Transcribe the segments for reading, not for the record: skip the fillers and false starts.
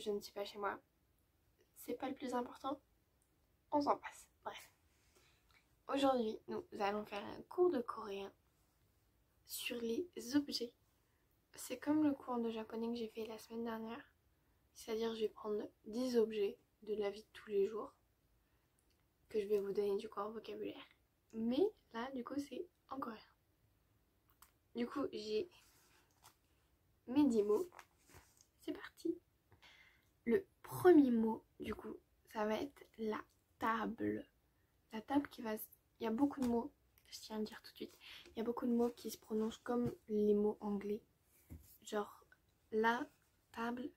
je ne suis pas chez moi. C'est pas le plus important, on s'en passe. Bref. Aujourd'hui, nous allons faire un cours de coréen sur les objets. C'est comme le cours de japonais que j'ai fait la semaine dernière. C'est-à-dire, je vais prendre 10 objets de la vie de tous les jours que je vais vous donner du coup en vocabulaire. Mais là, du coup, c'est en coréen. Du coup, j'ai mes 10 mots. C'est parti. Le premier mot, du coup, ça va être la table. La table qui va... Il y a beaucoup de mots, je tiens à le dire tout de suite. Il y a beaucoup de mots qui se prononcent comme les mots anglais. Genre, la table,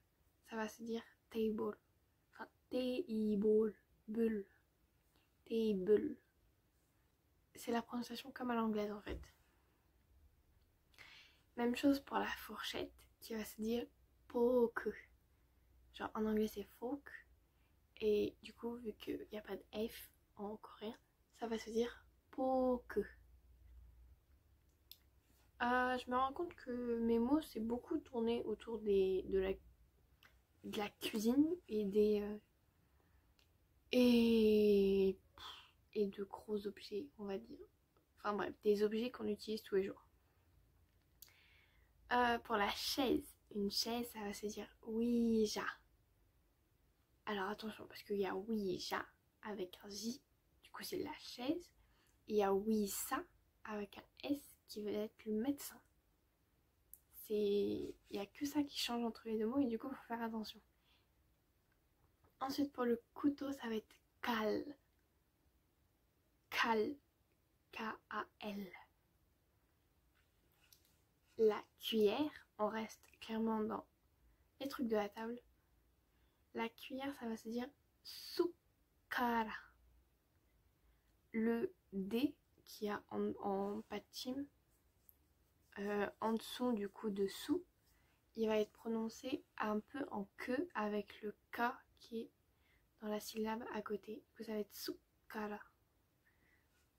ça va se dire table. Enfin, table. Bull. Table. C'est la prononciation comme à l'anglaise en fait. Même chose pour la fourchette qui va se dire poke. Genre en anglais c'est fork. Et du coup, vu qu'il n'y a pas de F en coréen, ça va se dire poke. Je me rends compte que mes mots c'est beaucoup tourné autour de la cuisine et et de gros objets, on va dire. Enfin bref, des objets qu'on utilise tous les jours. Pour la chaise, une chaise, ça va se dire ouija. Alors attention, parce qu'il y a ouija avec un J, du coup c'est la chaise. Et il y a ouisa avec un S qui veut être le médecin. Il n'y a que ça qui change entre les deux mots et du coup il faut faire attention. Ensuite pour le couteau, ça va être kal. Kal. K-A-L. La cuillère, on reste clairement dans les trucs de la table. La cuillère, ça va se dire sukara. Le D qui a en patime, en dessous du coup dessous, il va être prononcé un peu en queue avec le K qui est dans la syllabe à côté. Du coup, ça va être sukara.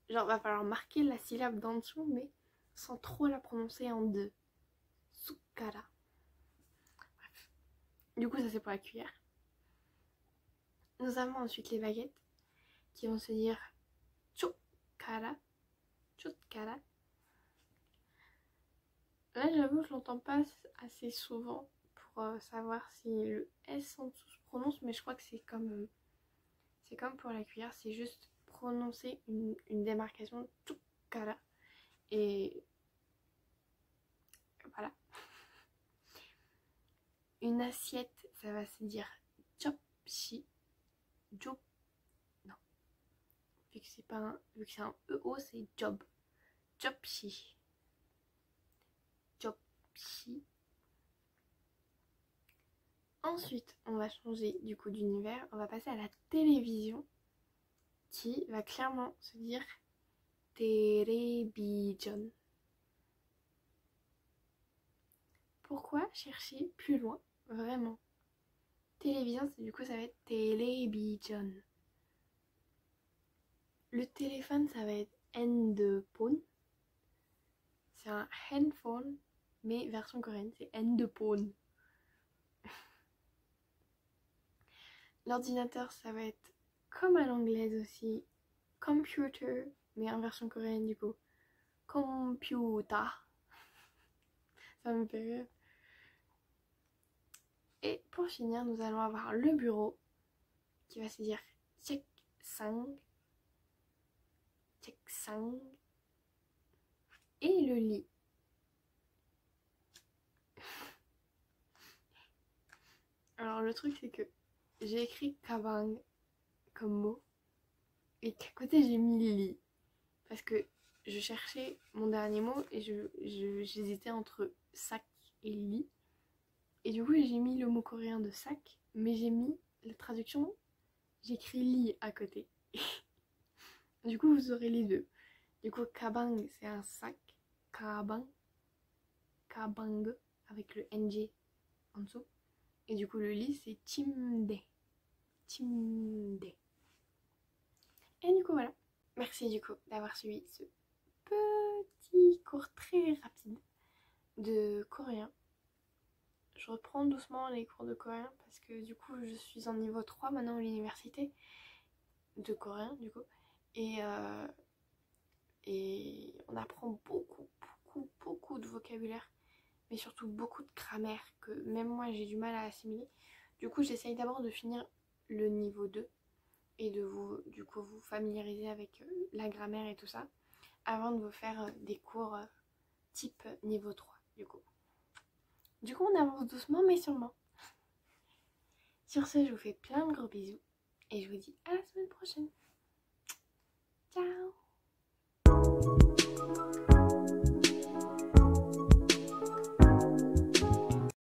Genre, va falloir marquer la syllabe d'en dessous, mais sans trop la prononcer en deux. Sukara. Bref. Du coup, ça c'est pour la cuillère. Nous avons ensuite les baguettes qui vont se dire chokara. Chokara. Là, j'avoue, je l'entends pas assez souvent pour savoir si le S en dessous se prononce, mais je crois que c'est comme pour la cuillère, c'est juste prononcer une démarcation chokara. Et voilà. Une assiette, ça va se dire chopshi. Job. Non. Vu que c'est un EO, c'est job. Chopshi. Chopshi. Ensuite, on va changer du coup d'univers. On va passer à la télévision qui va clairement se dire télévision. Pourquoi chercher plus loin? Vraiment. Télévision, du coup, ça va être télévision. Le téléphone, ça va être 핸드폰. C'est un handphone, mais version coréenne, c'est 핸드폰. L'ordinateur, ça va être comme à l'anglaise aussi, computer, mais en version coréenne du coup, computer. Ça me fait rire. Et pour finir, nous allons avoir le bureau qui va se dire 책상, 책상, et le lit. Alors le truc c'est que j'ai écrit kabang comme mot et qu'à côté j'ai mis lit parce que je cherchais mon dernier mot et j'hésitais entre sac et lit. Et du coup j'ai mis le mot coréen de sac, mais j'ai mis la traduction, j'écris lit à côté. Du coup vous aurez les deux. Du coup kabang c'est un sac, kabang, kabang avec le ng en dessous. Et du coup le lit c'est 침대. 침대. Et du coup voilà. Merci du coup d'avoir suivi ce petit cours très rapide de coréen. je reprends doucement les cours de coréen parce que du coup je suis en niveau 3 maintenant à l'université de coréen du coup. Et, et on apprend beaucoup de vocabulaire, mais surtout beaucoup de grammaire que même moi j'ai du mal à assimiler. Du coup j'essaye d'abord de finir le niveau 2 et de vous, du coup, vous familiariser avec la grammaire et tout ça avant de vous faire des cours type niveau 3 du coup. Du coup on avance doucement mais sûrement. Sur ce, je vous fais plein de gros bisous et je vous dis à la semaine prochaine. Ciao!